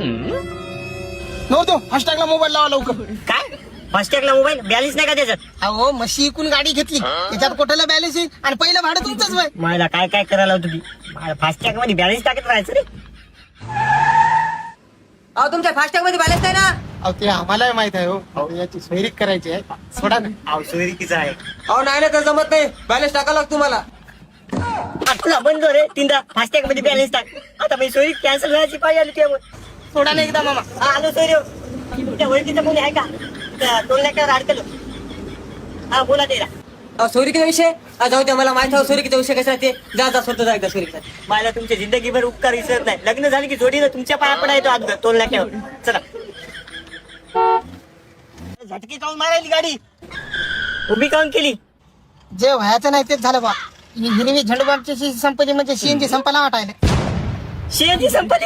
नव्हतो फास्टॅगला मोबाईल लावा लवकर. काय फास्टॅगला मोबाईल बॅलन्स नाही का त्याच्यात? अहो मशी इकून गाडी घेतली त्याच्यात कुठला बॅलन्स आहे आणि पहिलं भाडं तुमचंच वय. मला काय काय करायला होतं तुम्ही फास्टॅग मध्ये बॅलन्स टाकत राहायचं रे. अहो तुमच्या फास्टॅग मध्ये बॅलन्स नाही ना? अहो ते आम्हाला माहित आहे. हो याची सोयरीक करायची आहे, सोडा ना. अहो सोयरीकीचं आहे. अहो नाही ना तर जमत नाही, बॅलन्स टाकावं लागतो तुम्हाला. तुला बंद रे तीनदा फास्टॅग मध्ये बॅलन्स टाक. आता मी सोयरी कॅन्सल व्हायची पाहिजे आली त्यामुळे. सोडा ना एकदा मामा. आलो सोयरी. तुमच्या ओळखीचं कोणी आहे का? दोन लाखावर अडकलो. हा बोला तेरा. अहो सोयरीकीचा विषय जाऊ द्या, मला माहित आहे सोयरीकीचा विषय कसा ते. जा सोडतो जा एकदा सोयरीकीचा. मला तुमच्या जिंदगीभर उपकार विसरत नाही. लग्न झालं की जोडीनं तुमच्या पाया पडायचो आज 2 लाखावर. चला झटके काऊन मारायली गाडी उभी काऊन केली? जे व्हायचं नाही तेच झालं बा. हिरवी झंडबाची संपली म्हणजे सीएनजी संपायला वाटायला. शेती संपली.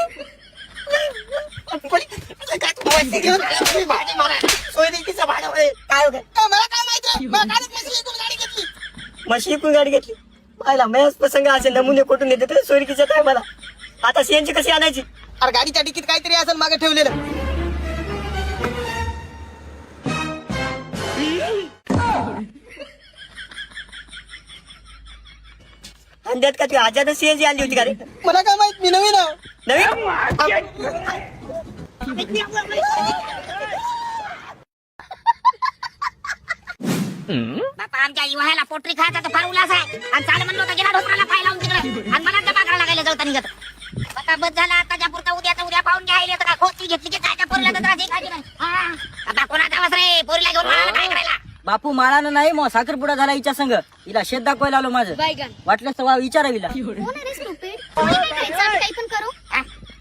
सोयरीकीचं भाडं काय मला काय माहिती, मला कालच म्हशी इकून गाडी घेतली. म्हशी इकून गाडी घेतली. पाहिला मयाच प्रसंग असे नमुने कुठून येते तर सोयरीकीचं काय मला. आता सीएनजी कशी आणायची? अरे गाडीच्या तिकीट काहीतरी असेल मागे ठेवलेलं. अंड्यात का ती आजाद सीएनजी आणली होती का रे? मला काय माहित, मी नवीन आहे. नवीन बापा आमच्या युवाला पोटरी खायचा तर फार उल्हास आहे. आणि चाल म्हणलं होतं गेला ढोकराला पाय लावून तिकडे आणि मला डबा करायला लागायला जाऊ निघत. आता बस झाला, आताच्या पुरता उद्या पाहून घ्यायला तर खोटी घेतली की काय पोरीला तर त्रास आहे नाही. आता कोणाचा वास रे पोरीला घेऊन मला काय करायला? बापू माळानं नाही मग साखरपुडा झाला हिच्या संग. हिला शेत दाखवायला आलो माझं. वाटल्यास तर विचारा हिला.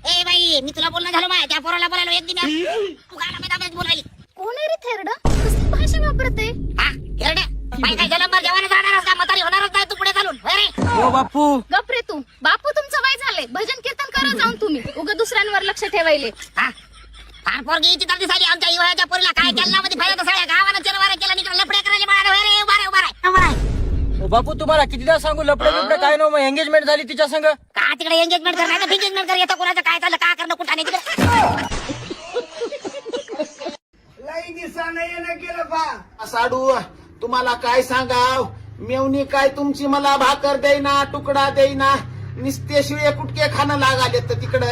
ए बाई मी तुला बोलणं झालं माय त्या पोराला बोलायला एक दिन तू गाला मैदानात बोलायली. कोण आहे रे थेरडा? कसली भाषा वापरते? हा एरडे बाई काय जलंबर जेवणच राहणारच का? म्हातारी होणारच नाही तू पुढे चालून होय रे. हो बापू. गप रे तू. बापू तुमचं वय झालंय, भजन कीर्तन करा जाऊन तुम्ही. उगा दुसऱ्यांवर लक्ष ठेवायले. हा फार पोरगी हिची तर दिसायली आमच्या युवाच्या पोरीला काय केलं मध्ये फायदा तर सगळ्या गावानं चरवारा केला निकडे लफड्या करायला मला होय रे. उभा रे हो बापू तुम्हाला कितीदा सांगू लपडे बिपडे काय नो, मग एंगेजमेंट झाली तिच्या संग. का तिकडे एंगेजमेंट कर नाही तर एंगेजमेंट कर. येतं कोणाचं काय चाललं का करणं कुठं नाही तिकडे. साडू तुम्हाला काय सांगाव, मेवणी काय तुमची मला भाकर देईना, तुकडा देईना, निस्ते शिळे कुटके खाणं लागाले तर तिकडं.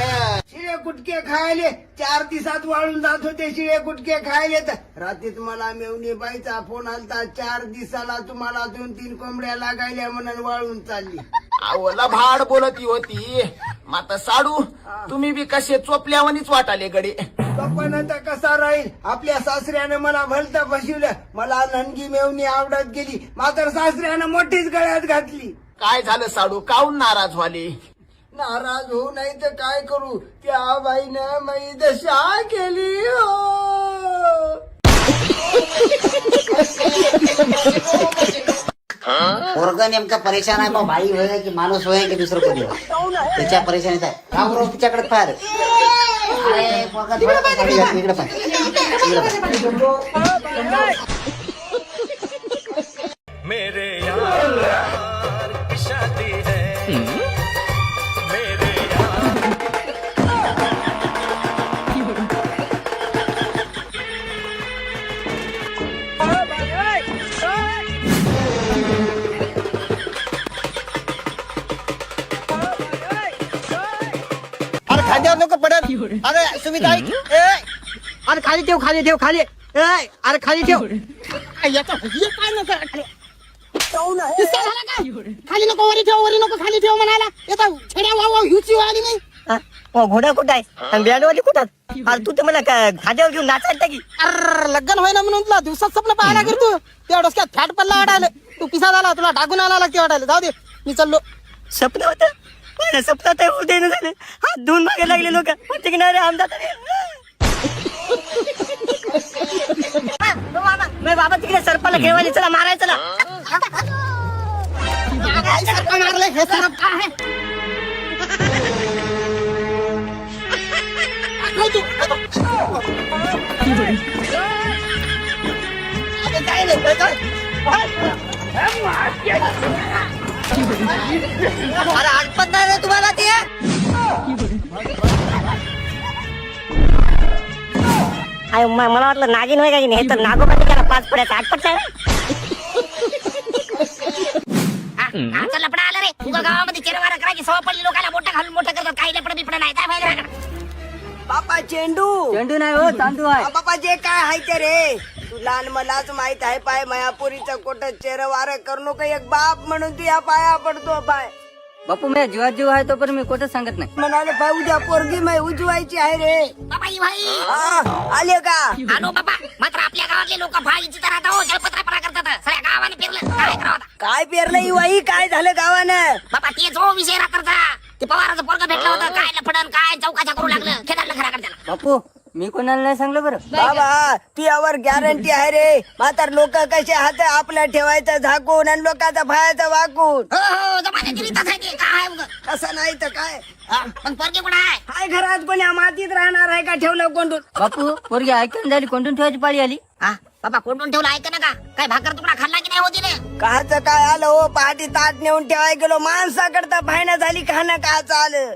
शिळे कुटके खायले 4 दिवसात वाळून जात होते. शिळे कुटके खायले तर रात्रीत मला मेवणी बाईचा फोन आलता. 4 दिवसाला तुम्हाला 2-3 कोंबड्या लागायल्या म्हणून वाळून चालली. आवला भाड बोलती होती. माता साडू तुम्ही बी कसे चोपल्यावानीच वाटाले गडे. पण आता कसा राहील, आपल्या सासऱ्यानं मला भलतं फसवलं. मला ननगी मेवणी आवडत गेली, मात्र सासऱ्यानं मोठीच गळ्यात घातली. काय झालं साडू, काऊन नाराज व्हाले? नाराज होऊ नाही तर काय करू, त्या बाईनं मी दशा केली हो. पोरग नेमका परेशान आहे. मग बाई होय की माणूस होय की दुसरं कोणी होय, त्याच्या परेशानीत आहे. का बरोबर तिच्याकडे फार. अरे पोरगा थोडा खाली घाल, इकडे पाय, इकडे पाय. मेरे यार की शादी है, मेरे अरे खाद्यावर नको पडत. अरे सुमिता ऐक. अरे खाली ठेव खाली ठेव खाली. अरे खाली ठेव. याचा हे काय नको खाली. किस्सा झाला का? खाली नको वरी ठेव, वरी नको खाली ठेव म्हणाला. येता छड्या वाव हिवची वाली नाही. घोडा कुठं आहे आणि बँडवाली कुठं? अरे तू तर मला खाद्यावर घेऊन नाचायला की. अरे लग्न व्हाय ना म्हणून तुला दिवसात स्वप्न पाहायला करतो. तेवढंच काय फॅट पडला वाटायला. तू पिसा झाला, तुला टाकून आला लागते वाटायला. जाऊ दे मी चाललो. स्वप्न होतं स्वप्नात उदय न झाले. हात धुवून मागे लागले लोक म्हणते की नाही रे आमदार. बाबा तिकडे सरपाला खेळवायला चला मारायचं ना. सरपा मारले हे सरप काय आहे? काय नाही अरे आठपत नाही रे तुम्हाला ते. मला वाटलं नागिन होय का की नाही तर नागोबाने केला 5 पड्याचा 8 पट्टा आमचा लपडा आला रे तुझ्या गावामध्ये चेरवारा करायची सवय पडली लोकांना मोठं घालून मोठं करतात काही लपडं बिपडं नाही काय माहिती बापा चेंडू चेंडू नाही हो तांदूळ आहे. बापा जे काय आहे ते रे तू लहान मलाच माहित आहे पाय मायापुरीचं कोट चेरवार करू नको एक बाप म्हणून तू या पाया पडतो पाय बापू मी जीवात जीव आहे तो पण मी कुठं सांगत नाही. म्हणाले पाय उद्या पोरगी मै उजवायची आहे रे बाबा ही भाई आले का आलो बाबा मात्र आपल्या गावातले लोक भाईची तर आता हो जलपत्रापरा करतात सगळ्या गावाने पेरलं काय करावं आता? काय पेरलं वाई काय झालं गावानं बाबा ते जो विषय रात्रचा ते पवाराचं पोरग भेटलं होतं काय लफडन काय चौकाच्या करू लागलं खेळाडलं खरा त्याला बापू मी कोणाला नाही सांगलं बरं. बाबा तुझ्यावर गॅरंटी आहे रे मात्र लोक कसे हात आपल्या ठेवायचं झाकून आणि लोकांचा फायाचं वाकून हो हो जमान्याची रीतच आहे ते काय उगं? कसं नाही तर काय पण पोरगे कोण आहे हाय घरात कोणी मातीत राहणार आहे का ठेवलं कोंडून बापू पोरगी ऐकून झाली कोंडून ठेवायची पाळी आली. हा बाबा कोंडून ठेवलं ऐक ना का काय भाकर तुकडा खाल्ला की नाही होती रे काच काय आलं हो पहाटी ताट नेऊन ठेवाय गेलो माणसाकडता फायना झाली खाणं काच आलं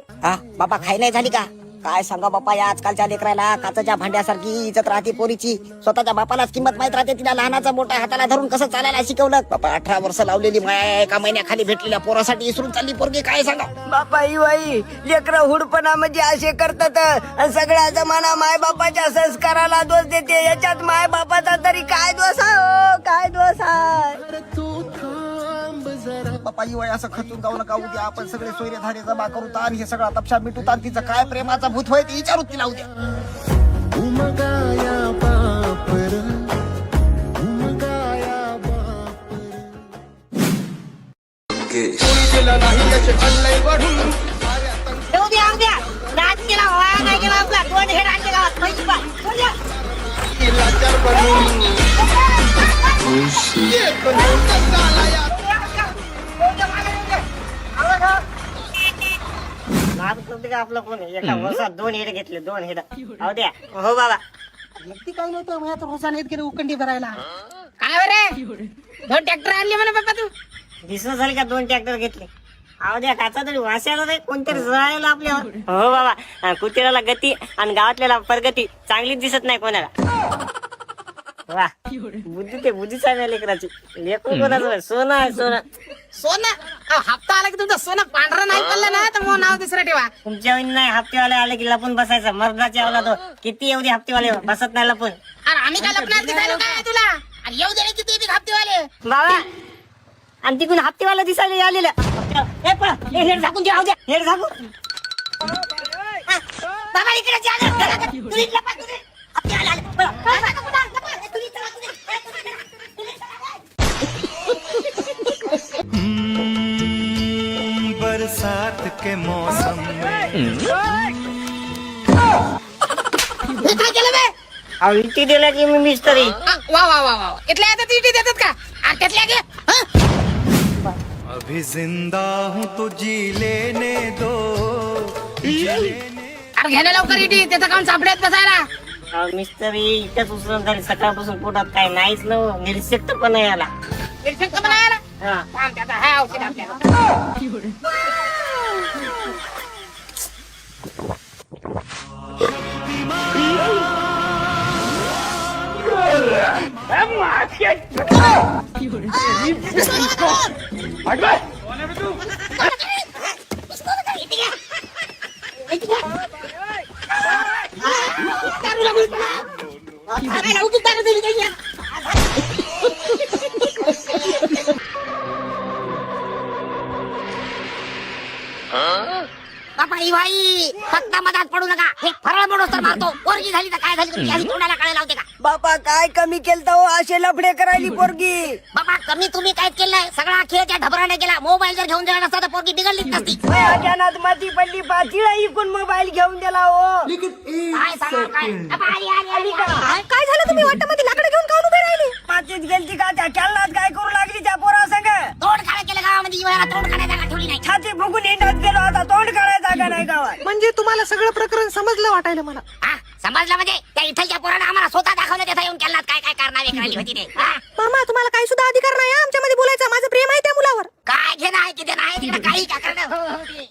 बापा खाई नाही झाली का काय सांगा बापा या आजकालच्या लेकराला काचच्या भांड्यासारखी इज्जत राहते पोरीची स्वतःच्या बापालाच किंमत माहित राहते तिला लहानाचा मोठा हाताला धरून कसं चालायला शिकवलं बापा 18 वर्ष लावलेली माया एका महिन्याखाली भेटलेल्या पोरासाठी इसरून चालली पोरगी काय सांगा बापा ही बाई लेकर हुडपणा म्हणजे असे करतात आणि सगळ्या जमाना माय बापाच्या संस्काराला दोष देते याच्यात माय बापाचा तरी काय दोष आहे हो काय दोष आहे बापा ही वय असं खचून जाऊ नका उद्या आपण सगळे सोयरे धारे जमा करू तार हे सगळा तपशा मिटू तार तिचं काय प्रेमाचा भूत होय ते विचारू तिला उद्या येऊ द्या येऊ द्या राज केला वाया नाही केला आपला 2 हेड आणले गावात पैसे पा बोल द्या. आपलं कोण एका वर्षात 2 हेड घेतले 2 हेड अहो द्या हो बाबा व्यक्ती काय नव्हतं माझ्या तर रोजाने येत गेले उकंडी भरायला काय रे 2 ट्रॅक्टर आणले म्हणे बाबा तू दिसणं झाली का 2 ट्रॅक्टर घेतले अहो द्या काचा तरी वाशाला नाही कोणतरी जळायला आपल्यावर हो बाबा कुत्र्याला गती आणि गावातल्याला प्रगती चांगलीच दिसत नाही कोणाला वा बुद्धी ते बुद्धीच आहे लेकराची लेकरू कोणाचं सोनं आहे सोनं सोनं हप्ता आला की तुमचं सोनं पांढरं नाही पडलं ना तर मग नाव दुसरं ठेवा तुमच्या वहिनी नाही हप्तेवाले आले की लपून बसायचं मर्दाच्या आवला तो किती एवढी हप्तेवाले बसत नाही लपून अरे आम्ही काय लपणार दिसायलो काय तुला आणि येऊ दे किती येते हप्तेवाले बाबा आणि तिकडून हप्तेवाला दिसायला आलेला हेड झाकून द्या द्या हेड झाकून बाबा इकडे जा तुझी लपा तुझी हप्तेवाले आले तुझी चला तुझी बरसात के मौसम में काय केलं बे अहो इथे दिला की मी मिस्त्री वा वा वा वा इथल्या येतात इथे देतात का आणि त्यातल्या घे अभी जिंदा हूँ तो जी लेने दो अरे घ्यायला लवकर इथे त्याचं काम सापड्यात बसायला मिस्त्री इथेच उचलून झाली सकाळपासून पोटात काय नाहीच न निर्शक्त पण नाही आला निरीक्षक पण आहे ना हा. काम त्याचा हा औषध आपल्याला बापा ही भाई फक्त मधात पडू नका हे फरळ मोडो तर मारतो पोरगी झाली तर काय झाली तुमची आधी तोंडाला कळायला लावते का बापा काय कमी केलं हो असे लफडे करायली पोरगी बाबा कमी तुम्ही काय केलंय सगळा खेळ त्या ढबराने केला मोबाईल जर घेऊन दिला नसता तर पोरगी बिघडलीच नसती अचानक माती पडली पाचीला इकून मोबाईल घेऊन दिला हो काय सांगा काय बाबा, आली, आली, आली, आली. काय झालं तुम्ही वाटामध्ये लाकडं घेऊन काऊन उभे राहिले मातीत गेलती का त्या केरळात काय करू लागली त्या पोरा संग तोंड काळ केलं गावामध्ये इवाला तोंड काढायला जागा ठेवली नाही छाती फुगून हिंडत गेलो आता तोंड काढायचा जागा नाही गावात म्हणजे तुम्हाला सगळं प्रकरण समजलं वाटायला मला हा समजलं म्हणजे त्या इथलच्या पोरानं आम्हाला स्वतः दाखवलं त्याचा येऊन केला काय काय कारणावे करायली होती ते हा? मामा तुम्हाला काही सुद्धा अधिकार नाही आमच्यामध्ये बोलायचा माझं प्रेम आहे त्या मुलावर काय घेणं आहे किती नाही तिकडे काही का करणं हो, हो, ते.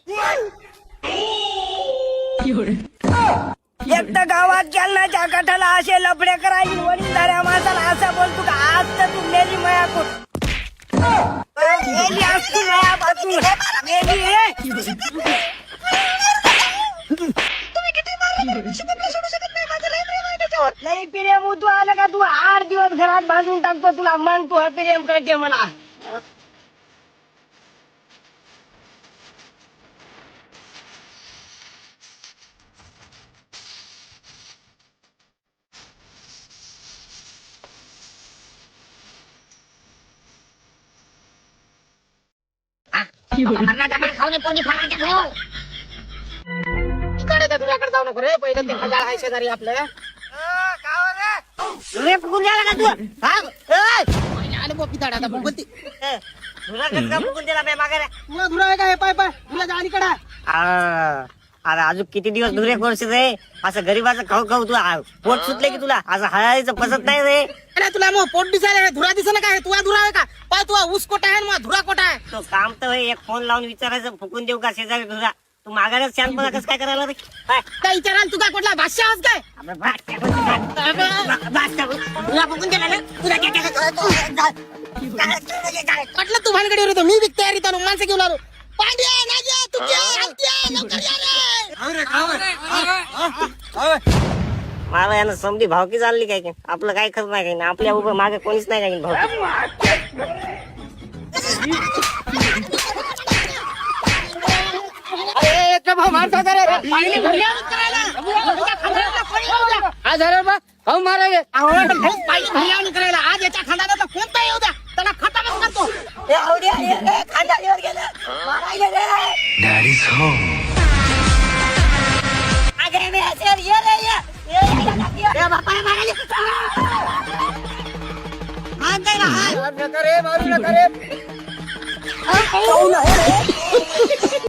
एक तर गावात जालनाच्या काठाला असे लफडे करायची वडीलधाऱ्या माणसाला असं बोलतो का आज तर तू मेली माया मेली असती मायापासून मेली नाही प्रेम तू आलं का तू 8 दिवस घरात बांधून टाकतो तुला मग तू प्रेम करते मला मरणाचा मार खाऊन पोटी फाडायच्या घेऊ. तुझ्याकडे जाऊ नको रे पहिलं ते खजाळ आहे शेजारी आपलं रे फुकून द्यायला का तू आले बोकी झाड आता बोलती तुला कसं का फुकून दिला बे मागे रे? तुला धुरा आहे का हे पाय पाय तुला जा अलीकडे अरे अजून किती दिवस धुरे करशील रे असं गरीबाचं खाऊ खाऊ तू पोट सुटले की तुला असं हळायचं पसत नाही रे अरे तुला मग पोट दिसायला धुरा दिसला काय तुला धुरा आहे का पाय तुला ऊस कोटा आहे मग धुरा कोटा आहे तो काम तर होय, एक फोन लावून विचारायचं फुकून देऊ का शेजारी तुझा तू मागायला शहाणपणा कसं काय करायला रे काय? काय विचाराल तुझा कुठला भाष्य आवाज काय आपलं तुला फुकून दिला ना तुला म्हटलं तू भानगडी होतो मी बी तयारीत आलो माणसं घेऊन आलो पांड्या नाग्या तू लवकर या रे मला यानं समधी भावकी चालली काय की आपलं काय खरं नाही काही आपल्या उभं मागे कोणीच नाही काही भावकी आज मारायला करायला आज याच्या खांदा कोणता येऊ द्या त्याला खटामच करतो Daddy's home.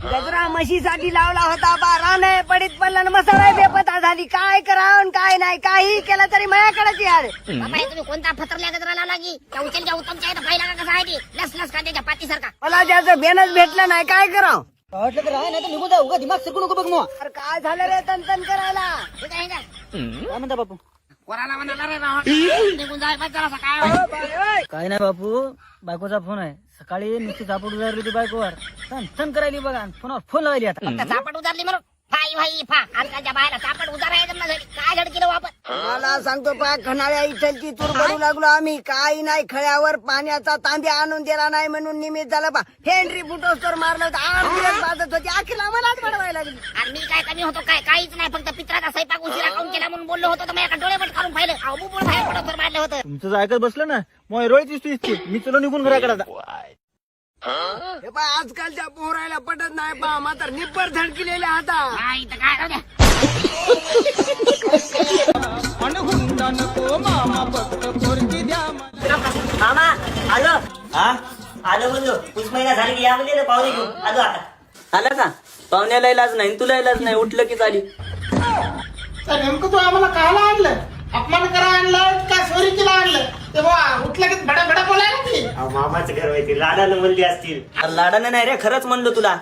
गजरा म्हशीसाठी लावला होता बा राणे पडीत पडला न मसाला बेपता झाली काय करावं काय नाही काही केलं तरी माझ्याकडेच यार बाबा, हे तुम्ही कोणता फतरल्या गजराला लागी त्या उचलच्या उत्तमच्या इथं पाहिला का कसा आहे ते लस लस कांद्याच्या पातीसारखा मला त्याचं बेनच भेटलं नाही काय करावं वाटलं तर आहे नाही तर निघून जा उगा दिमाग शिकू नको बघ मग अरे काय झालं रे तन करायला ठीक आहे का? काय म्हणता बापू कोणाला म्हणाला रे राव? निघून जाय पाहिजे जरासा काय काय नाही बापू बायकोचा फोन आहे सकाळी नुसती झापड उजारली होती बायकोवर तन करायली बघा फोनवर फोन लावली आता फक्त चापट उजारली म्हणून भाई भाई फा आजकालच्या बाहेर चापट उजारायचं जमना झाली काय धडकीलं वापर मला सांगतो पा खणाळ्या इथलची चूर बनू लागलो आम्ही काही नाही खळ्यावर पाण्याचा तांब्या आणून दिला नाही म्हणून निमित्त झालं बा हेनरी फुटोस तर मारलं होतं 8 दिवस बाजत होती अखिल आम्हालाच बनवायला लागली आणि मी काय कमी होतो काय काहीच नाही फक्त पित्राचा स्वयंपाक उशिरा खाऊन केला म्हणून बोललो होतो तर माझ्या डोळे पण काढून पाहिलं अहो बुबुळ बाहेर पडत तर मारलं होतं तुमचं जर ऐकत बसलं ना मग रोळीच दिसते मी चलो निघून घराकडे आता हे पा आजकालच्या पोरायला पटत नाही पा मात्र निब्बर धडकिलेल्या आता काय इथं काय राहू द्या मामा आलो आलो म्हणलो पुस महिना झाली की या म्हणजे पाहुणे घेऊन आलो आता आला का पाहुण्याला इलाज नाही तुला इलाज नाही उठलं की चाली नेमकं तू आम्हाला कायला आणलं अपमान करा आणलं का चोरी केला आणलं तेव्हा उठलं की भडा भडा बोलायला की मामाचं घर माहिती लाडानं म्हणली असतील लाडाने नाही रे खरंच म्हणलो तुला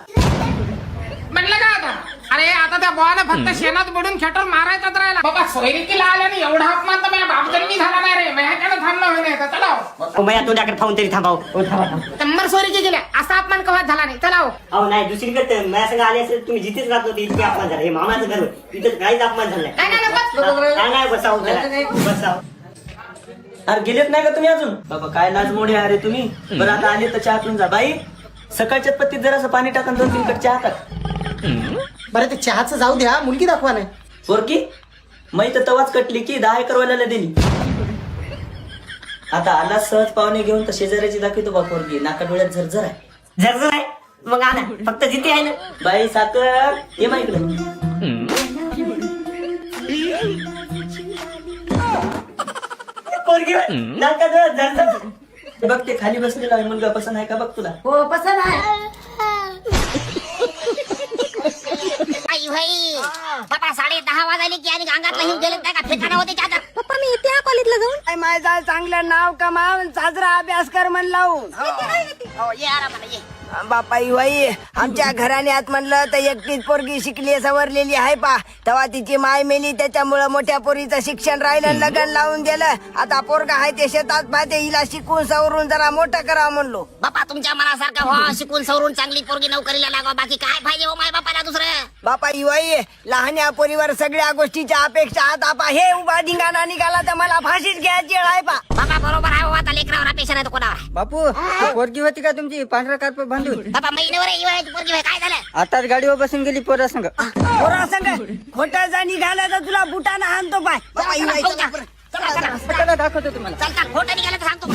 म्हणलं का आता अरे आता त्या बोवानं फक्त शेणात बुडून खेटर मारायचाच राहिला बाबा सोयरिकीला आल्याने एवढा अपमान तर माझ्या बापजन्मी झाला नाही रे माझ्याकडे थांबला होईल नाही तर चला मैया तुझ्याकडे पाहून तरी थांबाव नंबर सोयरिकी गेल्या असा अपमान कवाच झाला नाही चला अहो नाही दुसरीकडे माझ्या संग आले असेल तुम्ही जिथेच राहत होते इतके अपमान झाले हे मामाचं घर इथं काहीच अपमान झालं नाही बसाव बसाव अरे गेलेत नाही का तुम्ही अजून बाबा काय लाज मोडे अरे तुम्ही बरं आता आले तर चहा पिऊन जा बाई सकाळच्या पत्तीत जरासं पाणी टाकून 2-3 कप चहा टाक बरं ते चहाचं जाऊ द्या मुलगी दाखवा नाही पोरकी मै तर तवाच कटली की 10 एकर वाल्याला दिली आता आला सहज पाहुणे घेऊन तर शेजाऱ्याची दाखवतो बा पोरगी नाका डोळ्यात झरझर आहे झरझर आहे मग आणा फक्त जिथे आहे ना बाई साखर ये मा इकडे पोरगी नाका डोळ्यात झरझर बघ ते खाली बसलेला आहे मुलगा पसंत आहे का बघ तुला हो पसंत आहे आई भाई बाबा 10:30 वाजले की आणि अंगातला हिम गेले काय का ठिकाणा होते आता पप्पा मी इथे कॉलेजला जाऊन काय माझा चांगलं नाव कमावून साजरा अभ्यास कर म्हण लावून हो ये आरामाला ये बापा बाई आमच्या घराण्यात म्हणलं तर एकटीच पोरगी शिकली सवरलेली आहे पा. तेव्हा तिची माय मेली त्याच्यामुळं मोठ्या पोरीचं शिक्षण राहिलं, लग्न लावून दिलं. आता पोरगा आहे ते शेतात पाहते, हिला शिकून सवरून जरा मोठं करावं म्हणलो. बापा तुमच्या मनासारखं हो, शिकून सवरून चांगली पोरगी नोकरीला लागा, बाकी काय पाहिजे हो माय बापाला दुसरं. बापा बाई लहान्या पोरीवर सगळ्या गोष्टीच्या अपेक्षा आता पा. हे उभा धिंगाणा निघाला तर मला फाशीच घ्यायची आहे पा. बाबा बरोबर आहे हो, आता लेकरावर अपेक्षा नाही तर कोणावर आहे. बापू पोरगी होती का तुमची पांढरा कार्प बांधून? बाबा महिन्यावर हिवाळ्याची पोरगी होय, काय झालं? आताच गाडीवर बसून गेली पोरा संग. पोरा संग खोटं जा निघालं तर तुला बुटानं हाणतो पाय. बापा बाई चला, चला, चला. दाखवतो तुम्हाला. चल चल, खोटं निघालं तर सांगतो.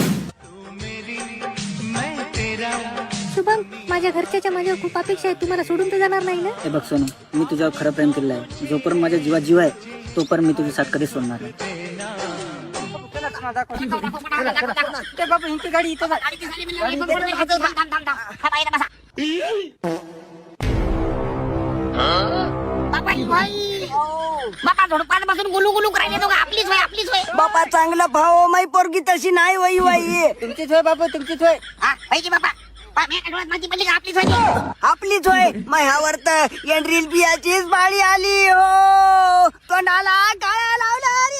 शुभम, माझ्या घरच्याच्या माझ्यावर खूप अपेक्षा आहे, तुम्हाला सोडून तर जाणार नाही ना? हे बघ सोनू, मी तुझ्यावर खरं प्रेम केलेलं आहे. जोपर्यंत माझ्या जीवात जीव आहे तोपर्यंत मी तुझी साथ कधीच सोडणार नाही. ते बाबा इथे गाडी इथं गाडी दिसायली म्हणलं, थांब, थांब. हा, बाईला बसा. बापा ही बाई. बापा झोडपात बसून गुलू गुलू करायला दोघं, आपलीच होय, आपलीच होय. बापा चांगलं भाऊ माई पोरगी तशी नाही वही वही. तुमचीच होय बाबा, तुमचीच होय. हा, होय की बापा? बा, मी एका डोळ्यात माझी पडली का आपलीच होय ती? आपलीच होय. माझ्यावर तर एंड्रिल बियाचीच बाळी आली हो. तोंडाला काळा लावला रे.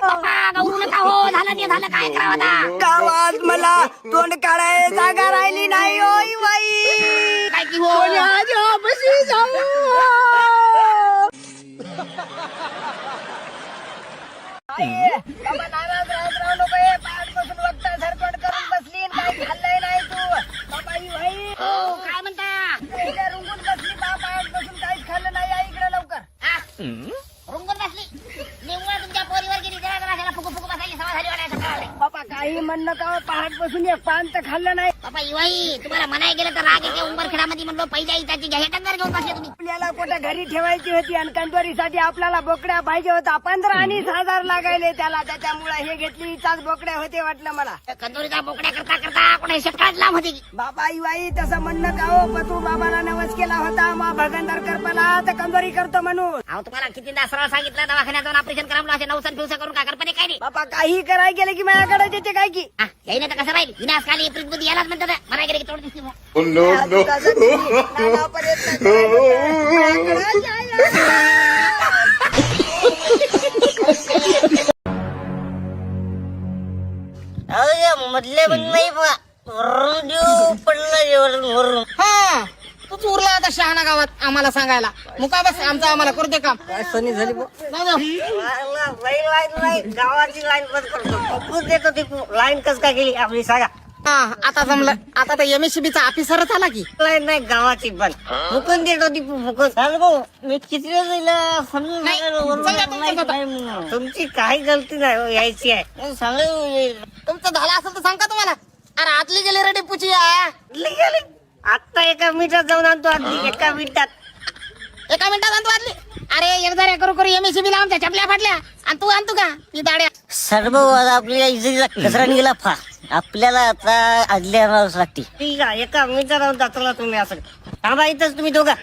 बापा गौरू नका हो, झालं ते झालं, काय करावं आता? गावात मला तोंड काढाय जागा राहिली नाही होय बाई. काय की हो? बशी जाऊ. बाबा नाराज राहू नको. पायात बसून वक्ता सरपट करून बसली आणि काही खाल्लंय नाही तू. बाबा ही भाई हो, काय म्हणता? रुंगून बसली बा. पायात बसून काहीच खाल्लं नाही. या इकडे लवकर. हा? रुंगून बसली. निव्वळ तुमच्या पोरीवर गेली, जरा जरा त्याला फुकू फुकू बसायची सवय झाली वाटायचं कळालंय. बाबा काही म्हणलं का पहाट बसून एक पान तर खाल्लं नाही. बापा इवाई, तुम्हाला म्हणाय गेलं तर राग येते. उंबरखेडामध्ये म्हणलो पहिल्या इटाची घ्या, हे टंगर घेऊन बसले तुम्ही. आपल्याला कुठं घरी ठेवायची होती आणि कंदोरीसाठी आपल्याला बोकड्या पाहिजे होता. 15 आणि 1000 लागायले त्याला. त्याच्यामुळे हे घेतली. इचाच बोकड्या होते वाटलं मला. त्या कंदोरीचा बोकड्या करता करता कोणा शेतकाळच लांब होती की. बाबा इवाई तसं म्हणणं का हो. पतू बाबाला नवस केला होता मा भगंदर करपला तर कंदोरी करतो म्हणून. अहो तुम्हाला कितीदा सरळ सांगितलं दवाखान्यात जाऊन ऑपरेशन करा म्हणून. असे नवसन फिवसा करून काय करपणे काय नाही. बाबा काही कराय गेलं की माझ्याकडे देते काय की. हा, यायनं तर कसं राहील? विनाश खाली प्रीतबुद्धी यालाच म्हणतात. म्हणाय गेले की तोड दिसली बुवा. मधले पण नाही पडलं. हा तूच उरला आता शहाणा गावात आम्हाला सांगायला. मुका बस आमचं आम्हाला करू दे काम. काय सनी झाली गावाची लाईन बंद करतो. देतो ती लाईन कस काय केली आपली सांगा. हा आता जमलं. आता तर MSCBचा ऑफिसरच आला की. लाईन नाही गावाची बंद. फुकून देतो ती फुकून. मी किती तुमची काही गलती नाही हो, यायची आहे. तुमचं झालं असेल तर सांगा तुम्हाला. अरे आतली गेली रेडी पुची. आता एका मिनिटात जाऊन आणतो. आधी एका मिनिटात. एका मिनिटात आणतो आतली. अरे एकदा करू करू MSCB ला आमच्या चपल्या फाटल्या आणि तू आणतो का ती दाड्या. सर्व आपल्या इजेला कचरा निघाला फा. आपल्याला आता आदल्या आणावंच लागते. ठीक आहे एका मिनिटात आणतो. चला तुम्ही असं थांबा इथंच तुम्ही दोघा.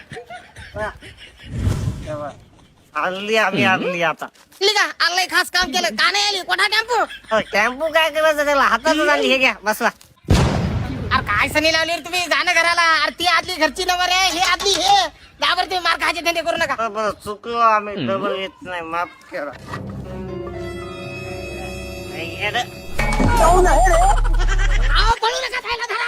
आणली आम्ही आणली आता. का आलंय खास काम केलं का नाही आली कोठा टेम्पो. टेम्पो काय करायचं त्याला हातातच आणली. हे घ्या बसवा. अरे काय सनी लावली रे तुम्ही जाणं घराला. अरे ती आतली घरची नंबर आहे, हे आतली हे. त्यावर तुम्ही मार खायचे धंदे करू नका. बरं चुकलो आम्ही. डबल येत नाही माफ करा. अहो, पळू नका खायला धरा.